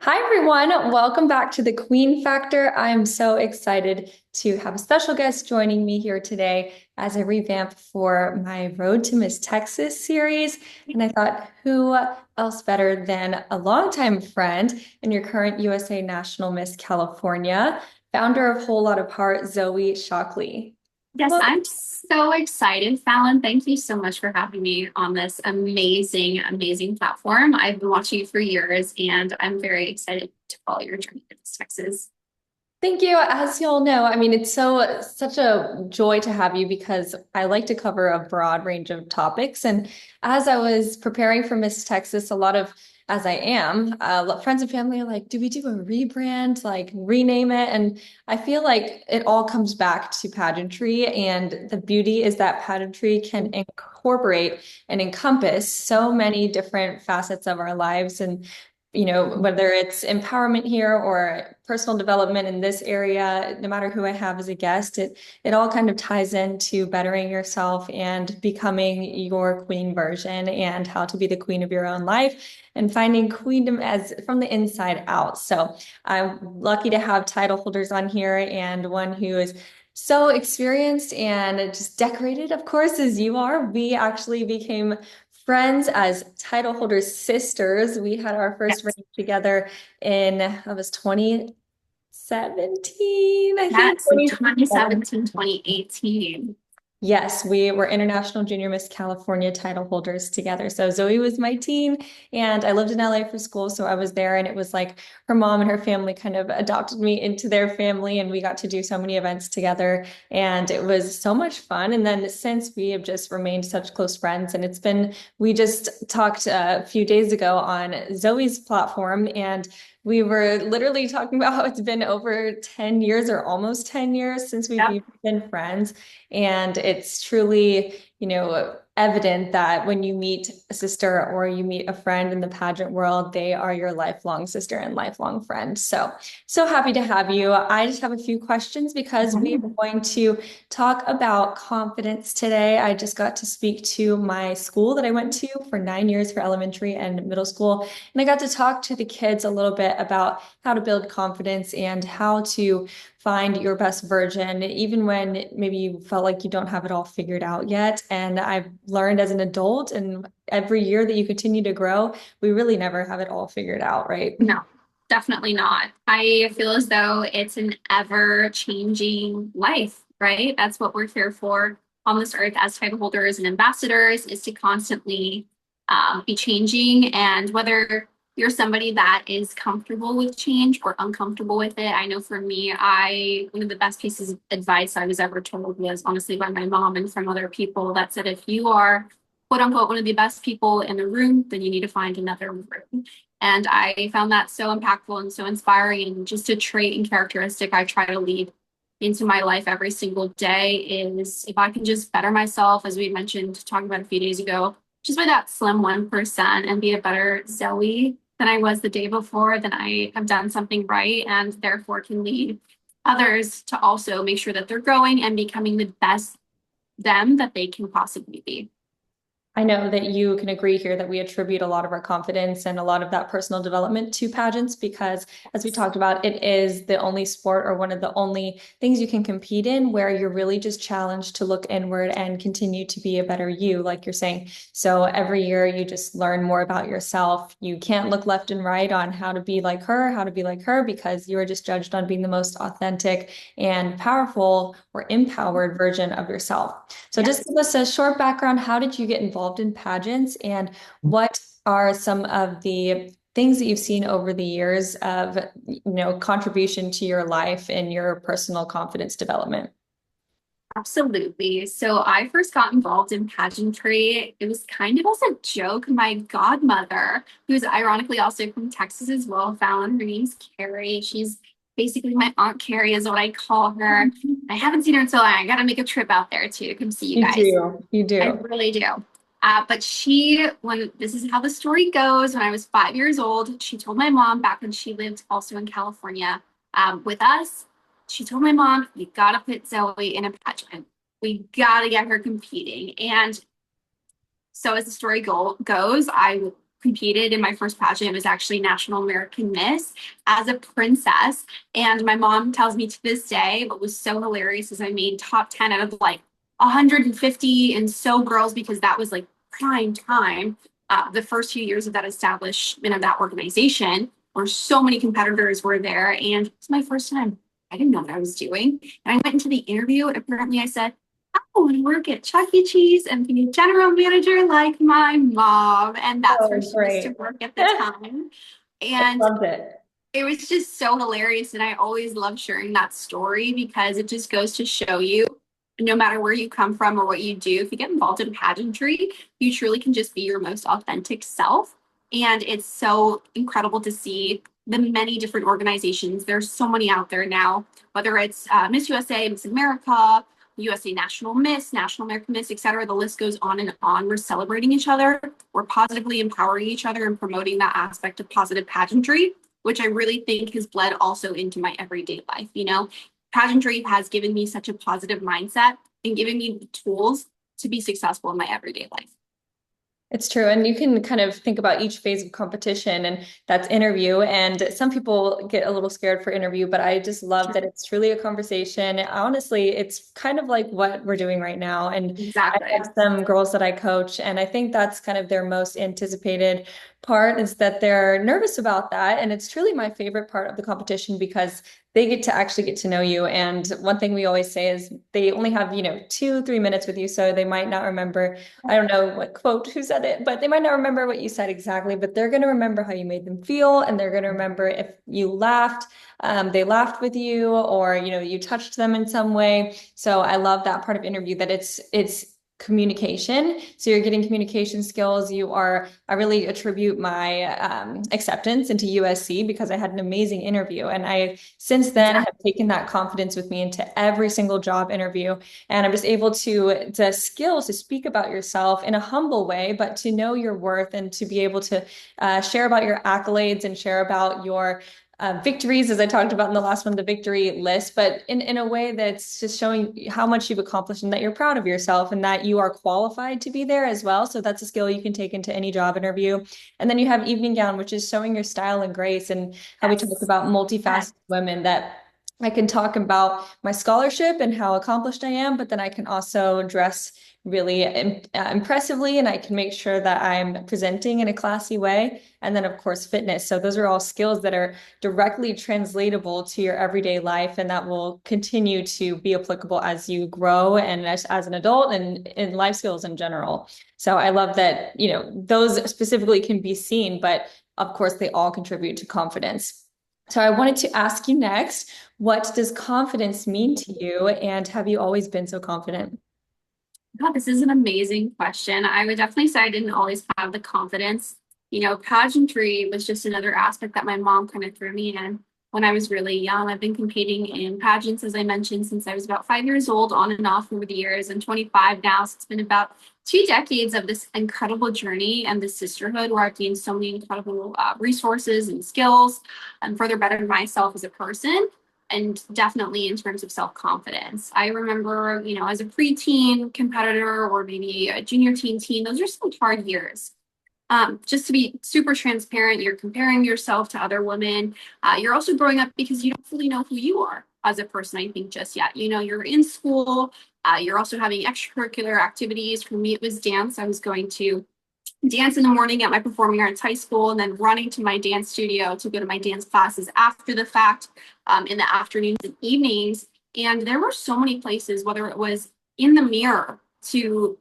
Hi, everyone. Welcome back to the Queen Factor. I'm so excited to have a special guest joining me here today as I revamp for my Road to Miss Texas series. And I thought, who else better than a longtime friend and your current USA National Miss California, founder of Whole Lot of Heart, Zoey Shockley. Yes, Well, I'm so excited, Fallon. Thank you so much for having me on this amazing platform. I've been watching you for years, and I'm very excited to follow your journey to Texas. thank you. As you all know, I mean, it's such a joy to have you because I like to cover a broad range of topics. And as I was preparing for Miss Texas, a lot of, as I am, friends and family are like, do we do a rebrand, like rename it? And I feel like it all comes back to pageantry. And the beauty is that pageantry can incorporate and encompass so many different facets of our lives. And whether it's empowerment here or personal development in this area, no matter who I have as a guest, it all kind of ties into bettering yourself and becoming your queen version and how to be the queen of your own life and finding queendom as from the inside out. So I'm lucky to have title holders on here and one who is so experienced and just decorated, of course, as you are. We actually became friends as title holders sisters. We had our first Yes, reign together in, that was 2017, I think. yes, 2017. 2017, 2018. Yes, we were International Junior Miss California title holders together. So Zoe was my teen, and I lived in LA for school, so I was there, and it was like her mom and her family kind of adopted me into their family, and we got to do so many events together, and it was so much fun. And then since we have just remained such close friends, and we just talked a few days ago on Zoe's platform, and we were literally talking about how it's been over 10 years or almost 10 years since we've Yep. even been friends. And it's truly, evident that when you meet a sister or you meet a friend in the pageant world, they are your lifelong sister and lifelong friend. So, so happy to have you. I just have a few questions because we are going to talk about confidence today. I just got to speak to my school that I went to for 9 years for elementary and middle school. And I got to talk to the kids a little bit about how to build confidence and how to find your best version, even when maybe you felt like you don't have it all figured out yet. And I've learned as an adult, and every year that you continue to grow, we really never have it all figured out, right? No, definitely not. I feel as though it's an ever-changing life, right? That's what we're here for on this earth as title holders and ambassadors, is to constantly be changing. And whether you're somebody that is comfortable with change or uncomfortable with it, I know for me, one of the best pieces of advice I was ever told was honestly by my mom and from other people that said, if you are quote unquote one of the best people in the room, then you need to find another room. And I found that so impactful and so inspiring, and just a trait and characteristic I try to lead into my life every single day is if I can just better myself, as we mentioned, talking about a few days ago, just by that slim 1% and be a better Zoe than I was the day before, then I have done something right and therefore can lead others to also make sure that they're growing and becoming the best them that they can possibly be. I know that you can agree here that we attribute a lot of our confidence and a lot of that personal development to pageants because, as we talked about, it is the only sport or one of the only things you can compete in where you're really just challenged to look inward and continue to be a better you, like you're saying. So every year you just learn more about yourself. You can't look left and right on how to be like her, how to be like her, because you are just judged on being the most authentic and powerful or empowered version of yourself. So just Yes. give us a short background. How did you get involved in pageants, and what are some of the things that you've seen over the years of, contribution to your life and your personal confidence development? Absolutely. So I first got involved in pageantry. It was kind of as a joke. My godmother, who's ironically also from Texas as well, Fallon, her name's Carrie. She's basically my Aunt Carrie is what I call her. I haven't seen her in so long. I got to make a trip out there too to come see you You guys. do. You I do. really do. But when this is how the story goes, when I was 5 years old, she told my mom back when she lived also in California with us. She told my mom, "You gotta put Zoe in a pageant. We gotta get her competing." And so as the story goes, I competed in my first pageant. It was actually National American Miss as a princess. And my mom tells me to this day, what was so hilarious is I made top 10 out of like 150 and so girls because that was like prime time. The first few years of that establishment of that organization, where so many competitors were there. And it was my first time. I didn't know what I was doing. And I went into the interview and apparently I said, I want to work at Chuck E. Cheese and be a general manager like my mom. And that's where Oh, she used to great. work at the I time. And loved it. it was just so hilarious. And I always love sharing that story because it just goes to show you no matter where you come from or what you do, if you get involved in pageantry, you truly can just be your most authentic self. And it's so incredible to see the many different organizations. There's so many out there now, whether it's Miss USA, Miss America, USA National Miss, National American Miss, et cetera. The list goes on and on. We're celebrating each other. We're positively empowering each other and promoting that aspect of positive pageantry, which I really think has bled also into my everyday life. You know, pageantry has given me such a positive mindset and given me the tools to be successful in my everyday life. It's true. And you can kind of think about each phase of competition, and that's interview. And some people get a little scared for interview, but I just love that it's truly a conversation. Honestly, it's kind of like what we're doing right now. And I Exactly. have some girls that I coach, and I think that's kind of their most anticipated part is that they're nervous about that. And it's truly my favorite part of the competition because they get to actually get to know you. And one thing we always say is they only have, 2, 3 minutes with you. So they might not remember, I don't know what quote, who said it, but they might not remember what you said exactly, but they're going to remember how you made them feel. And they're going to remember if you laughed, they laughed with you, or, you touched them in some way. So I love that part of interview that it's communication. So you're getting communication skills. I really attribute my acceptance into USC because I had an amazing interview. And I, since then, have taken that confidence with me into every single job interview. And I'm just able the skills to speak about yourself in a humble way, but to know your worth and to be able to share about your accolades and share about your victories, as I talked about in the last one, the victory list, but in a way that's just showing how much you've accomplished and that you're proud of yourself and that you are qualified to be there as well. So that's a skill you can take into any job interview. And then you have evening gown, which is showing your style and grace, and how we talked Yes. about multifaceted women, that I can talk about my scholarship and how accomplished I am, but then I can also dress really impressively, and I can make sure that I'm presenting in a classy way. And then, of course, fitness. So those are all skills that are directly translatable to your everyday life, and that will continue to be applicable as you grow and as an adult and in life skills in general. So I love that, those specifically can be seen, but of course, they all contribute to confidence. So I wanted to ask you next, what does confidence mean to you, and have you always been so confident? God, this is an amazing question. I would definitely say I didn't always have the confidence. You know, pageantry was just another aspect that my mom kind of threw me in when I was really young. I've been competing in pageants, as I mentioned, since I was about 5 years old, on and off over the years. I'm 25 now, so it's been about 2 decades of this incredible journey and this sisterhood where I've gained so many incredible resources and skills and further bettered myself as a person and definitely in terms of self-confidence. I remember, you know, as a preteen competitor or maybe a junior teen, those are some hard years. Just to be super transparent, you're comparing yourself to other women. You're also growing up because you don't fully know who you are as a person, I think, just yet. You know, you're in school, you're also having extracurricular activities. For me, it was dance. I was going to dance in the morning at my performing arts high school and then running to my dance studio to go to my dance classes after the fact, in the afternoons and evenings. And there were so many places, whether it was in the mirror to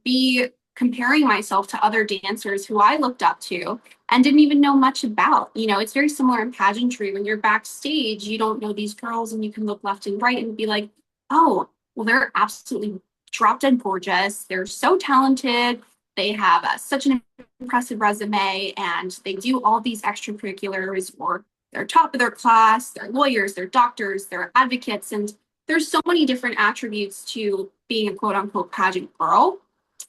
be comparing myself to other dancers who I looked up to and didn't even know much about. You know, it's very similar in pageantry. When you're backstage, you don't know these girls and you can look left and right and be like, oh, well, they're absolutely drop dead gorgeous. They're so talented. They have such an impressive resume and they do all these extracurriculars, or they're top of their class, they're lawyers, they're doctors, they're advocates. And there's so many different attributes to being a quote unquote pageant girl,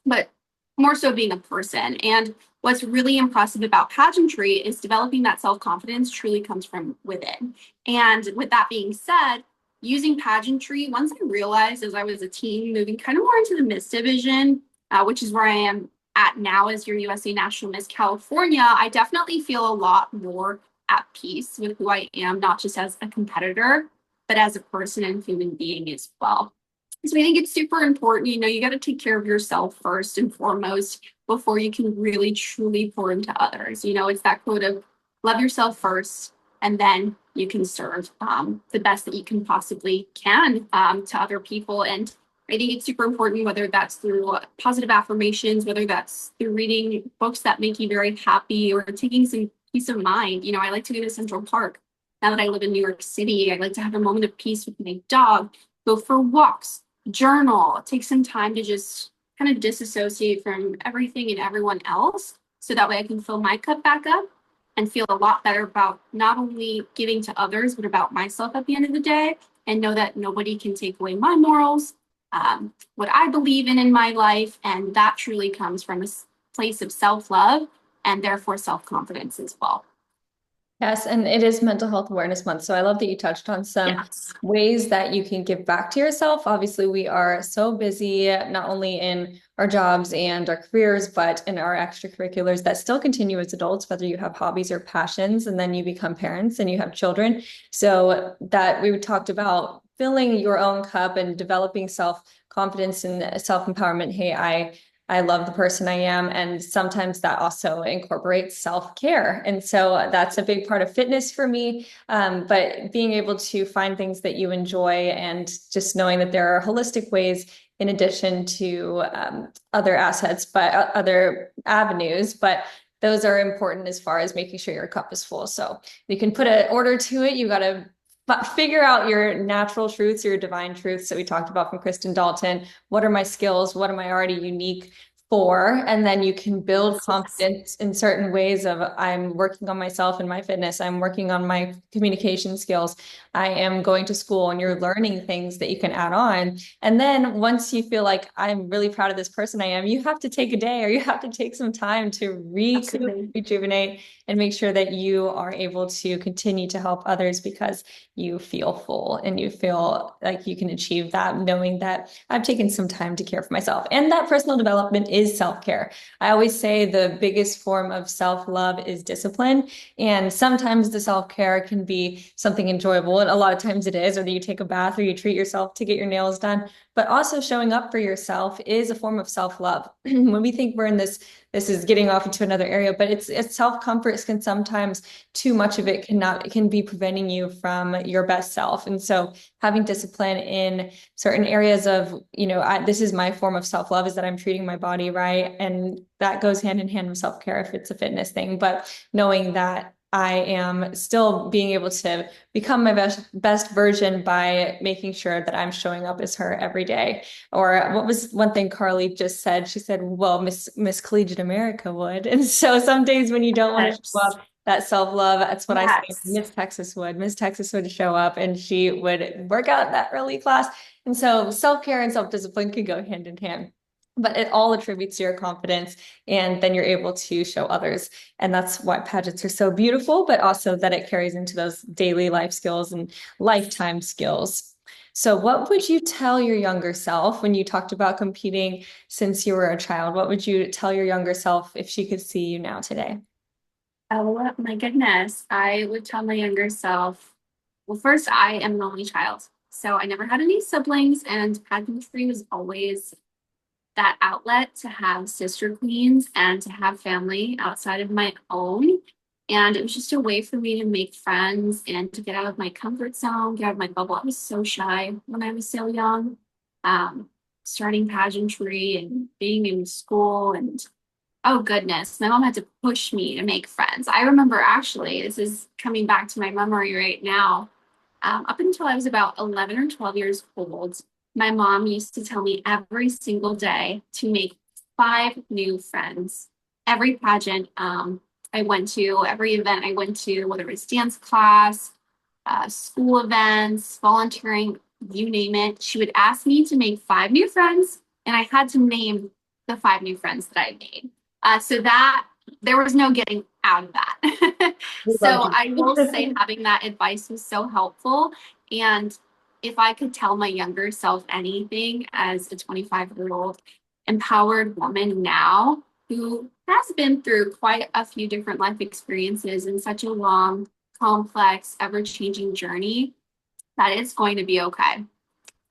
but more so being a person. And what's really impressive about pageantry is developing that self-confidence truly comes from within. And with that being said, using pageantry, once I realized as I was a teen, moving kind of more into the Miss division, which is where I am at now as your USA National Miss California, I definitely feel a lot more at peace with who I am, not just as a competitor, but as a person and human being as well. So I think it's super important, you got to take care of yourself first and foremost before you can really truly pour into others. It's that quote of love yourself first, and then you can serve the best that you can possibly can to other people. And I think it's super important, whether that's through positive affirmations, whether that's through reading books that make you very happy or taking some peace of mind. I like to go to Central Park. Now that I live in New York City, I like to have a moment of peace with my dog, go for walks, journal, take some time to just kind of disassociate from everything and everyone else. So that way I can fill my cup back up and feel a lot better about not only giving to others, but about myself at the end of the day, and know that nobody can take away my morals, what I believe in my life. And that truly comes from a place of self-love and therefore self-confidence as well. Yes, and it is Mental Health Awareness Month. So I love that you touched on some Yes. ways that you can give back to yourself. Obviously, we are so busy, not only in our jobs and our careers, but in our extracurriculars that still continue as adults, whether you have hobbies or passions, and then you become parents and you have children. So that we talked about filling your own cup and developing self-confidence and self-empowerment. Hey, I love the person I am. And sometimes that also incorporates self-care. And so that's a big part of fitness for me. But being able to find things that you enjoy and just knowing that there are holistic ways in addition to other assets, but other avenues. But those are important as far as making sure your cup is full. So you can put an order to it. You got to figure out your natural truths, your divine truths that we talked about from Kristen Dalton. What are my skills? What am I already unique for? And then you can build confidence in certain ways of I'm working on myself and my fitness. I'm working on my communication skills. I am going to school, and you're learning things that you can add on. And then once you feel like I'm really proud of this person I am, you have to take a day or you have to take some time to recoup, rejuvenate, and make sure that you are able to continue to help others because you feel full and you feel like you can achieve that, knowing that I've taken some time to care for myself. And that personal development is self-care. I always say the biggest form of self-love is discipline. And sometimes the self-care can be something enjoyable. And a lot of times it is, or that you take a bath or you treat yourself to get your nails done. But also showing up for yourself is a form of self-love. When we think we're in this is getting off into another area, but it's self-comfort can sometimes too much of it can be preventing you from your best self. And so having discipline in certain areas of, this is my form of self-love is that I'm treating my body right. And that goes hand in hand with self-care if it's a fitness thing, but knowing that I am still being able to become my best version by making sure that I'm showing up as her every day. Or what was one thing Carly just said? She said, well, Miss Collegiate America would. And so some days when you don't want to show Yes. up, that self-love, that's what I say Yes. Miss Texas would. Miss Texas would show up and she would work out in that early class. And so self-care and self-discipline can go hand in hand. But it all attributes to your confidence, and then you're able to show others. And that's why pageants are so beautiful, but also that it carries into those daily life skills and lifetime skills. So, what would you tell your younger self when you talked about competing since you were a child? What would you tell your younger self if she could see you now today? Oh my goodness. I would tell my younger self, well, first, I am an only child. So I never had any siblings, and pageantry was always that outlet to have sister queens and to have family outside of my own. And it was just a way for me to make friends and to get out of my comfort zone, get out of my bubble. I was so shy when I was so young, um, starting pageantry and being in school. And oh, goodness, my mom had to push me to make friends. I remember actually, this is coming back to my memory right now. Up until I was about 11 or 12 years old, my mom used to tell me every single day to make 5 new friends. Every pageant I went to, every event I went to, whether it was dance class, school events, volunteering, you name it, she would ask me to make 5 new friends, and I had to name the 5 new friends that I made. So that there was no getting out of that. We love So I will say you. having that advice was so helpful. And if I could tell my younger self anything as a 25-year-old empowered woman now, who has been through quite a few different life experiences in such a long, complex, ever-changing journey that it's going to be okay.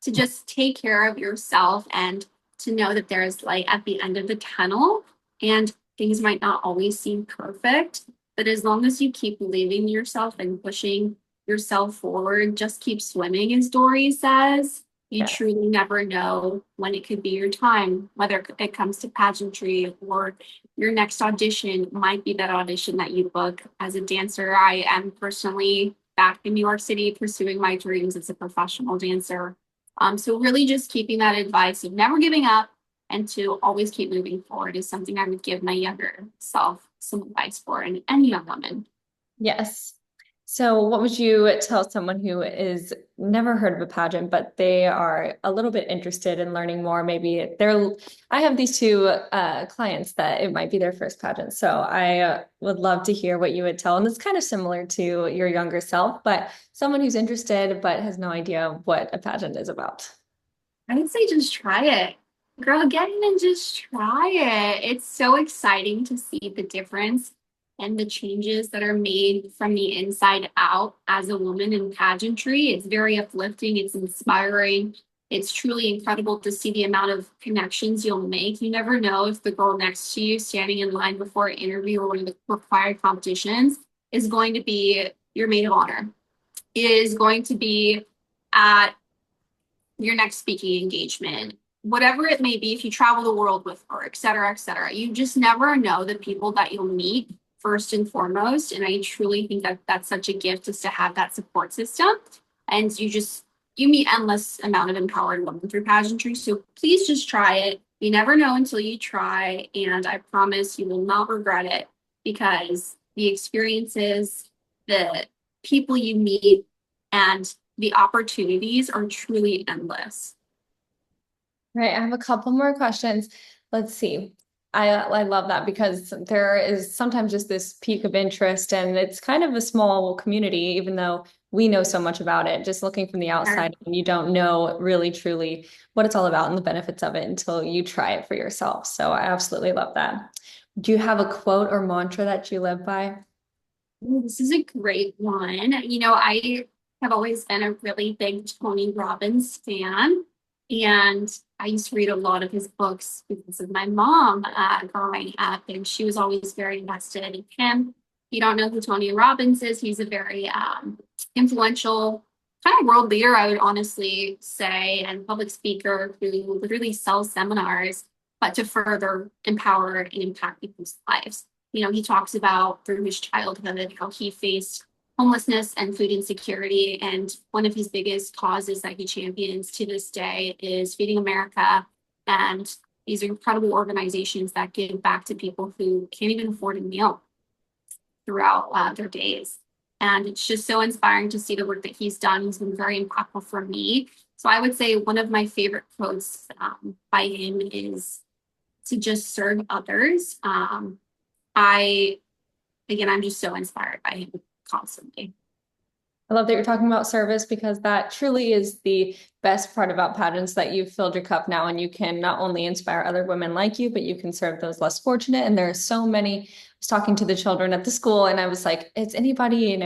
To just take care of yourself and to know that there is light at the end of the tunnel and things might not always seem perfect, but as long as you keep believing in yourself and pushing yourself forward, just keep swimming, as Dory says. You Yeah. truly never know when it could be your time, whether it comes to pageantry or your next audition might be that audition that you book. As a dancer, I am personally back in New York City pursuing my dreams as a professional dancer. So really just keeping that advice of never giving up and to always keep moving forward is something I would give my younger self some advice for, and any young woman. Yes. So what would you tell someone who is never heard of a pageant, but they are a little bit interested in learning more? Maybe I have these two clients that it might be their first pageant. So I would love to hear what you would tell. And it's kind of similar to your younger self, but someone who's interested but has no idea what a pageant is about. I would say just try it. Girl, get in and just try it. It's so exciting to see the difference and the changes that are made from the inside out as a woman in pageantry. It's very uplifting, it's inspiring. It's truly incredible to see the amount of connections you'll make. You never know if the girl next to you standing in line before an interview or one of the required competitions is going to be your maid of honor, is going to be at your next speaking engagement, whatever it may be, if you travel the world with her, et cetera, et cetera. You just never know the people that you'll meet first and foremost. And I truly think that that's such a gift is to have that support system. And you meet endless amount of empowered women through pageantry. So please just try it. You never know until you try. And I promise you will not regret it because the experiences, the people you meet, and the opportunities are truly endless. Right. I have a couple more questions. Let's see. I love that because there is sometimes just this peak of interest and it's kind of a small community, even though we know so much about it, just looking from the outside and you don't know really truly what it's all about and the benefits of it until you try it for yourself. So I absolutely love that. Do you have a quote or mantra that you live by? Ooh, this is a great one. I have always been a really big Tony Robbins fan, and I used to read a lot of his books because of my mom growing up, and she was always very invested in him. If you don't know who Tony Robbins is, he's a very influential kind of world leader, I would honestly say, and public speaker who literally sells seminars, but to further empower and impact people's lives. He talks about through his childhood how he faced homelessness and food insecurity. And one of his biggest causes that he champions to this day is Feeding America. And these are incredible organizations that give back to people who can't even afford a meal throughout their days. And it's just so inspiring to see the work that he's done. He's been very impactful for me. So I would say one of my favorite quotes by him is to just serve others. I Again, I'm just so inspired by him constantly. I love that you're talking about service because that truly is the best part about pageants that you've filled your cup now and you can not only inspire other women like you, but you can serve those less fortunate. And there are so many. I was talking to the children at the school and I was like, "It's anybody,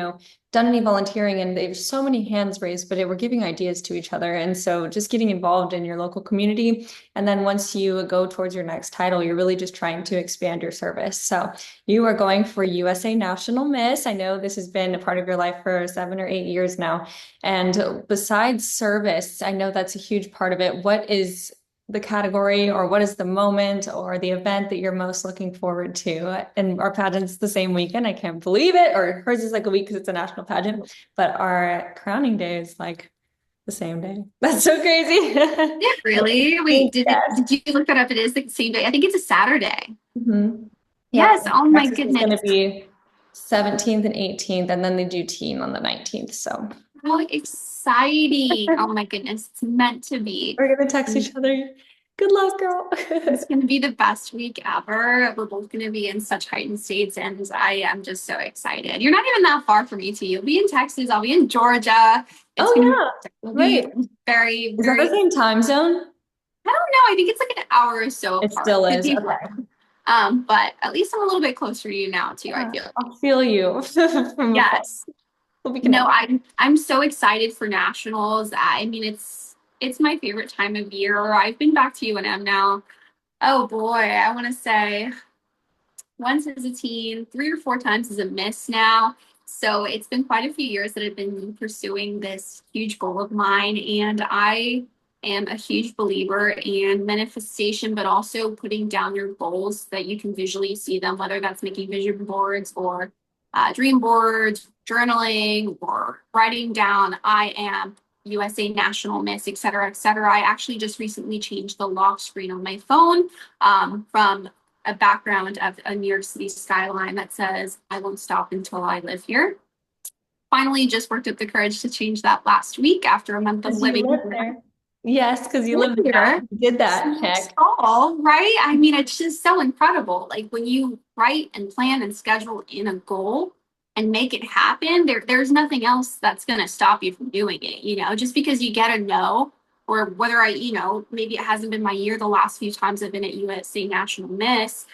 done any volunteering?" And there's so many hands raised, but we're giving ideas to each other. And so just getting involved in your local community. And then once you go towards your next title, you're really just trying to expand your service. So you are going for USA National Miss. I know this has been a part of your life for 7 or 8 years now. And besides service, I know that's a huge part of it. What is the category or what is the moment or the event that you're most looking forward to? And our pageant's the same weekend. I can't believe it. Or hers is like a week because it's a national pageant, but our crowning day is like the same day. That's so crazy. It really? Wait, Yes. did you look that up? It is the same day. I think it's a Saturday. Mhm. Yep. Yes. Oh my Texas is going to goodness. be 17th and 18th, and then they do teen on the 19th. So How exciting. Oh my goodness. It's meant to be. we're going to text each other. Good luck, girl. It's going to be the best week ever. We're both going to be in such heightened states, and I am just so excited. You're not even that far from me, too. You'll be in Texas. I'll be in Georgia. It's going Oh, to yeah. We'll Right. be very, Is that the very, same time zone? I don't know. I think it's like an hour or so It apart. still Could is. be Okay. wrong. But at least I'm a little bit closer to you now too, I Yeah, feel. I'll feel you from afar. Yes. We'll be No, connected. I'm so excited for nationals. I mean, it's my favorite time of year. I've been back to UNM now. Oh boy, I want to say once as a teen, 3 or 4 times as a miss now. So it's been quite a few years that I've been pursuing this huge goal of mine. And I am a huge believer in manifestation, but also putting down your goals so that you can visually see them, whether that's making vision boards or dream boards, journaling, or writing down, I am USA National Miss, et cetera, et cetera. I actually just recently changed the lock screen on my phone from a background of a New York City skyline that says, I won't stop until I live here. Finally, just worked up the courage to change that last week after a month of Because you living live here. there. Yes, because you live there. Here. You did that. Small Check. stall, right? I mean, it's just so incredible. Like when you write and plan and schedule in a goal and make it happen, there's nothing else that's going to stop you from doing it. Just because you get a no, or whether maybe it hasn't been my year the last few times I've been at USA National Miss,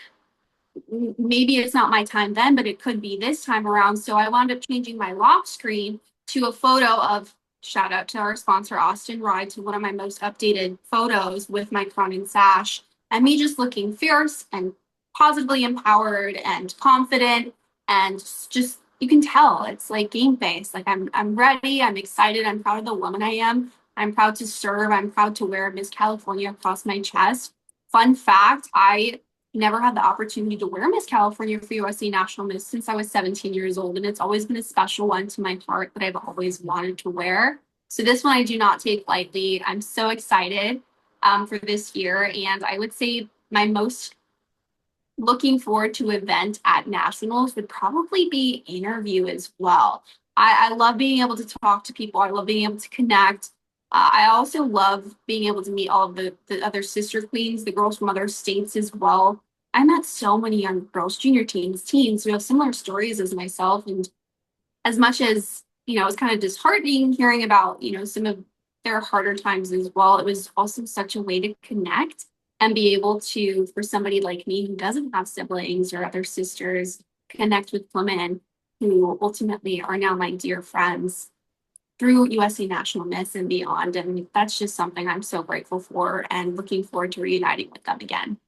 maybe it's not my time then, but it could be this time around. So I wound up changing my lock screen to a photo of, shout out to our sponsor, Austin Ride, to one of my most updated photos with my crown and sash, and me just looking fierce and positively empowered and confident. And just, you can tell it's like game face. Like I'm ready. I'm excited. I'm proud of the woman I am. I'm proud to serve. I'm proud to wear Miss California across my chest. Fun fact, I never had the opportunity to wear Miss California for USA National Miss since I was 17 years old. And it's always been a special one to my heart that I've always wanted to wear. So this one I do not take lightly. I'm so excited for this year. And I would say my most looking forward to event at nationals would probably be interview as well. I love being able to talk to people. I love being able to connect. I also love being able to meet all of the other sister queens, the girls from other states as well. I met so many young girls, junior teens who have similar stories as myself. And as much as, it was kind of disheartening hearing about, some of their harder times as well, it was also such a way to connect and be able to, for somebody like me who doesn't have siblings or other sisters, connect with women who ultimately are now my dear friends through USA National Miss and beyond. And that's just something I'm so grateful for and looking forward to reuniting with them again.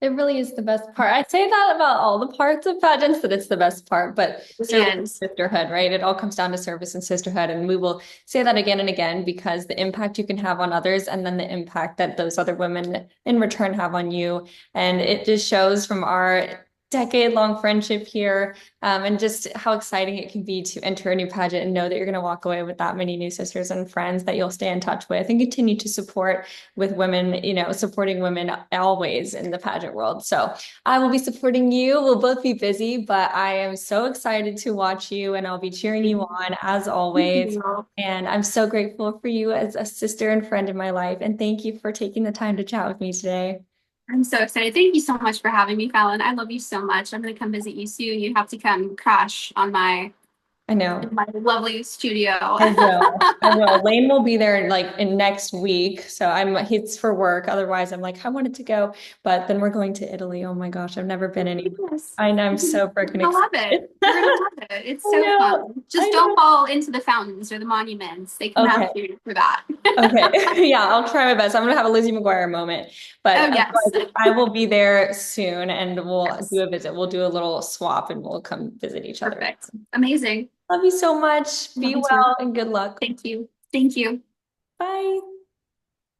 It really is the best part. I'd say that about all the parts of pageants, that it's the best part, but It service and is. sisterhood, right? It all comes down to service and sisterhood. And we will say that again and again because the impact you can have on others and then the impact that those other women in return have on you. And it just shows from our decade-long friendship here, and just how exciting it can be to enter a new pageant and know that you're going to walk away with that many new sisters and friends that you'll stay in touch with and continue to support with women, supporting women always in the pageant world. So I will be supporting you. We'll both be busy, but I am so excited to watch you and I'll be cheering you on as always. And I'm so grateful for you as a sister and friend in my life. And thank you for taking the time to chat with me today. I'm so excited. Thank you so much for having me, Fallon. I love you so much. I'm going to come visit you soon. You have to come crash on my I know. in my lovely studio. I will. I will. Lane will be there in next week. So it's for work. Otherwise, I'm like, I wanted to go, but then we're going to Italy. Oh my gosh, I've never been anywhere. Yes. I know, I'm You're so freaking gonna love it. excited. You're gonna love it. It's I so know. fun. I Just don't know. fall into the fountains or the monuments. They come Okay. out here for that. Okay. Yeah, I'll try my best. I'm gonna have a Lizzie McGuire moment. But Oh yes. otherwise, I will be there soon and we'll do Yes. a visit. We'll do a little swap and we'll come visit each other. Perfect. Amazing. Love you so much. Love Be you too. well and good luck. Thank you. Thank you. Bye.